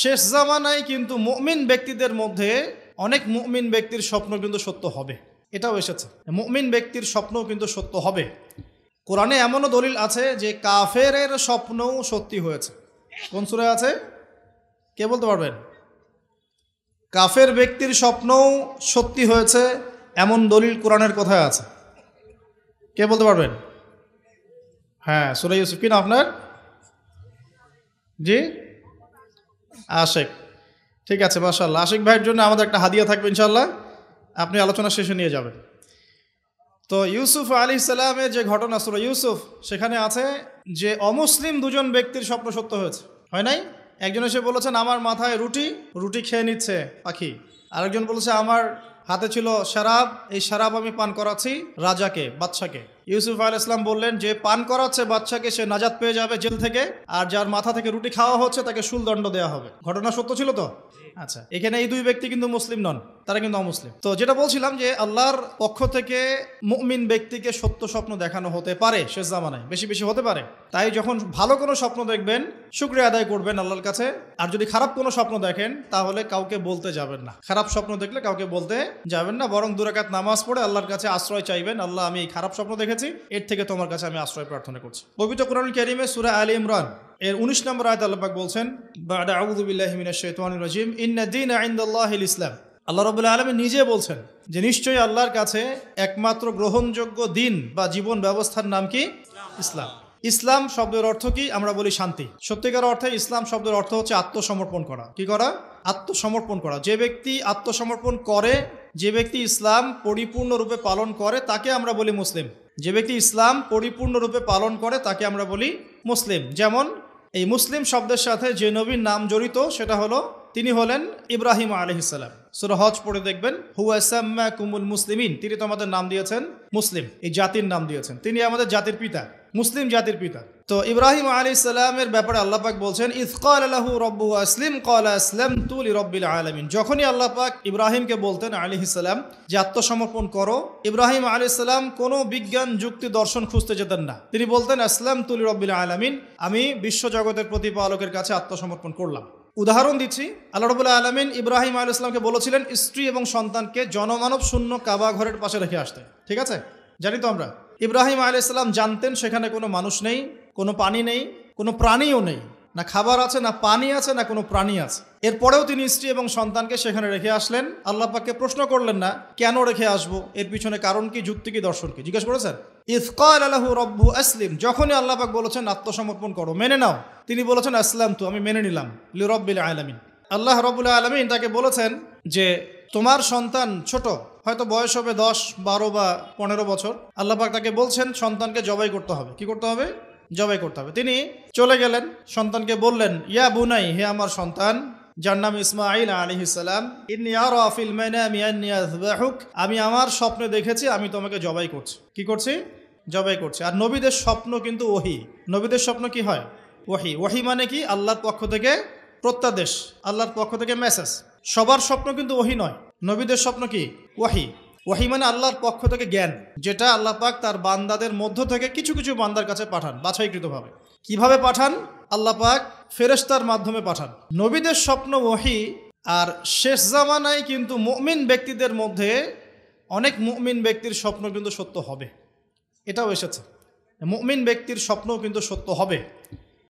শেষ জামানায় কিন্তু মুমিন ব্যক্তিদের মধ্যে অনেক মুমিন ব্যক্তির স্বপ্ন কিন্তু সত্য হবে, এটাও এসেছে। মুমিন ব্যক্তির স্বপ্নও কিন্তু সত্য হবে। কোরআনে এমনও দলিল আছে যে কাফেরের স্বপ্নও সত্যি হয়েছে। কোন সূরায় আছে কে বলতে পারবেন? কাফের ব্যক্তির স্বপ্নও সত্যি হয়েছে এমন দলিল কোরআনের কোথায় আছে? কে বলতে পারবেন? হ্যাঁ, সূরা ইউসুফ। কি না আপনার? জি, আশিক। ঠিক আছে, মাশাআল্লাহ। আশিক ভাইয়ের জন্য আমাদের একটা হাদিয়া থাকবে ইনশাআল্লাহ, আপনি আলোচনা শেষে নিয়ে যাবেন। তো ইউসুফ আলাইহিস সালামের যে ঘটনা সূরা ইউসুফ, সেখানে আছে যে অমুসলিম দুজন ব্যক্তির স্বপ্ন সত্য হয়েছে, হয় নাই? একজন এসে বলেছেন আমার মাথায় রুটি, রুটি খেয়ে নিচ্ছে পাখি। আরেকজন বলেছে আমার হাতে ছিল শরাব, এই শরাব আমি পান করাচ্ছি রাজাকে, বাদশাকে। ইউসুফ আলাইহিস সালাম বললেন যে পান করাচ্ছে বাদশাকে সে নাজাত পেয়ে যাবে জেল থেকে, আর যার মাথা থেকে রুটি খাওয়া হচ্ছে তাকে শুলদণ্ড দেওয়া হবে। ঘটনা সত্য ছিল তো? আচ্ছা, এখানে এই দুই ব্যক্তি কিন্তু মুসলিম নন, তারা কিন্তু অমুসলিম। তো যেটা বলছিলাম যে আল্লাহর পক্ষ থেকে মুমিন ব্যক্তিকে সত্য স্বপ্ন দেখানো হতে পারে শেষ জামানায়, বেশি বেশি হতে পারে। তাই যখন ভালো কোনো স্বপ্ন দেখবেন শুকরিয়া আদায় করবেন আল্লাহর কাছে। আর যদি খারাপ কোনো স্বপ্ন দেখেন তাহলে কাউকে বলতে যাবেন না। খারাপ স্বপ্ন দেখলে কাউকে বলতে যাবেন না, বরং 2 রাকাত নামাজ পড়ে আল্লাহর কাছে আশ্রয় চাইবেন। আল্লাহ, আমি এই খারাপ স্বপ্ন দেখেছি, এর থেকে তোমার কাছে আমি আশ্রয় প্রার্থনা করছি। পবিত্র কোরআনুল কারীমে সূরা আলে ইমরান এর 19 নম্বর আয়াতে আল্লাহ পাক বলছেন, বা'দা আউযু বিল্লাহি মিনাশ শাইতানির রাজিম, ইন্না দীনা ইনদাল্লাহিল ইসলাম। আল্লাহ রাব্বুল আলামিন নিজে বলছেন যে নিশ্চয়ই আল্লাহর কাছে একমাত্র গ্রহণযোগ্য দিন বা জীবন ব্যবস্থার নাম কি? ইসলাম। ইসলাম শব্দের অর্থ কি? আমরা বলি শান্তি। সত্যিকার অর্থে ইসলাম শব্দের অর্থ হচ্ছে আত্মসমর্পণ করা। কি করা? আত্মসমর্পণ করা। যে ব্যক্তি আত্মসমর্পণ করে, যে ব্যক্তি ইসলাম পরিপূর্ণরূপে পালন করে, তাকে আমরা বলি মুসলিম। যে ব্যক্তি ইসলাম পরিপূর্ণরূপে পালন করে তাকে আমরা বলি মুসলিম। যেমন এই মুসলিম শব্দের সাথে যে নবীর নাম জড়িত সেটা হলো, তিনি হলেন ইব্রাহিম আলাইহিস সালাম। সূরা হজ পড়ে দেখবেন, হুয়া সাম্মাকুমুল মুসলিমিন, তিনি তো আমাদের নাম দিয়েছেন মুসলিম, এই জাতির নাম দিয়েছেন। তিনি আমাদের জাতির পিতা, মুসলিম জাতির পিতা। তো ইব্রাহিম আলাইহিস সালামের ব্যাপারে আল্লাহ পাক বলছেন, ইয ক্বালা লাহু রাব্বুহু আসলিম ক্বালা আসলামতু লিরাব্বিল আলামিন। যখনই আল্লাহ পাক ইব্রাহিমকে বলতেন আলাইহিস সালাম যে আত্মসমর্পণ করো, ইব্রাহিম আলাইহিস সালাম কোনো বিজ্ঞান যুক্তি দর্শন খুঁজতে যেতেন না। তিনি বলতেন আসলামতু লিরাব্বিল আলামিন, আমি বিশ্বজগতের প্রতিপালকের কাছে আত্মসমর্পণ করলাম। উদাহরণ দিচ্ছি, আল্লাহ রাব্বুল আলামিন ইব্রাহিম আলাইহিস সালামকে বলেছিলেন স্ত্রী এবং সন্তানকে জনমানব শূন্য কাবা ঘরের পাশে রেখে আসতে। ঠিক আছে, জানি তো আমরা। ইব্রাহিম আলাইহিস সালাম জানতেন সেখানে কোনো মানুষ নেই, কোনো পানি নেই, কোনো প্রাণীও নেই, না খাবার আছে, না পানি আছে, না কোনো প্রাণী আছে। এরপরেও তিনি স্ত্রী এবং সন্তানকে সেখানে রেখে আসলেন। আল্লাহ পাককে প্রশ্ন করলেন না কেন রেখে আসবো, এর পিছনে কারণ কি, যুক্তি কি, দর্শন কি, জিজ্ঞেস করেছেন? ইয ক্বালা লাহু রাব্বুহু আসলিম, যখনই আল্লাহ পাক বলেছেন আত্মসমর্পণ করো, মেনে নাও, তিনি বলেছেন আসলামতু, আমি মেনে নিলাম, লিরাব্বিল আলামিন। আল্লাহ রাব্বুল আলামিন তাকে বলেছেন যে তোমার সন্তান ছোট, হয়তো বয়স হবে 10, 12 বা 15 বছর। আল্লাহ পাক তাকে বলছেন সন্তানকে জবাই করতে হবে। কি করতে হবে? জবাই করতে হবে। তিনি চলে গেলেন, সন্তানকে বললেন, ইয়া বুনাই, হে আমার সন্তান, যার নাম ইসমাঈল আলাইহিস সালাম, ইন্নী আরা ফিল মানামি আন্নী আযবাহুক, আমি আমার স্বপ্নে দেখেছি আমি তোমাকে জবাই করছি। কি করছি? জবাই করছি। আর নবীদের স্বপ্ন কিন্তু ওহী। নবীদের স্বপ্ন কি হয়? ওহী। ওহী মানে কি? আল্লাহর পক্ষ থেকে প্রত্যাদেশ, আল্লাহর পক্ষ থেকে মেসেজ। সবার স্বপ্ন কিন্তু ওহী নয়। নবীদের স্বপ্ন কি? ওহী। ওহী মানে আল্লাহর পক্ষ থেকে জ্ঞান, যেটা আল্লাহ পাক তার বান্দাদের মধ্য থেকে কিছু কিছু বান্দার কাছে পাঠান বাছাইকৃতভাবে। কিভাবে পাঠান? আল্লাহ পাক ফেরেশতার মাধ্যমে পাঠান। নবীদের স্বপ্ন ওহী। আর শেষ জামানায় কিন্তু মুমিন ব্যক্তিদের মধ্যে অনেক মুমিন ব্যক্তির স্বপ্ন কিন্তু সত্য হবে, এটাও এসেছে। মুমিন ব্যক্তির স্বপ্নও কিন্তু সত্য হবে।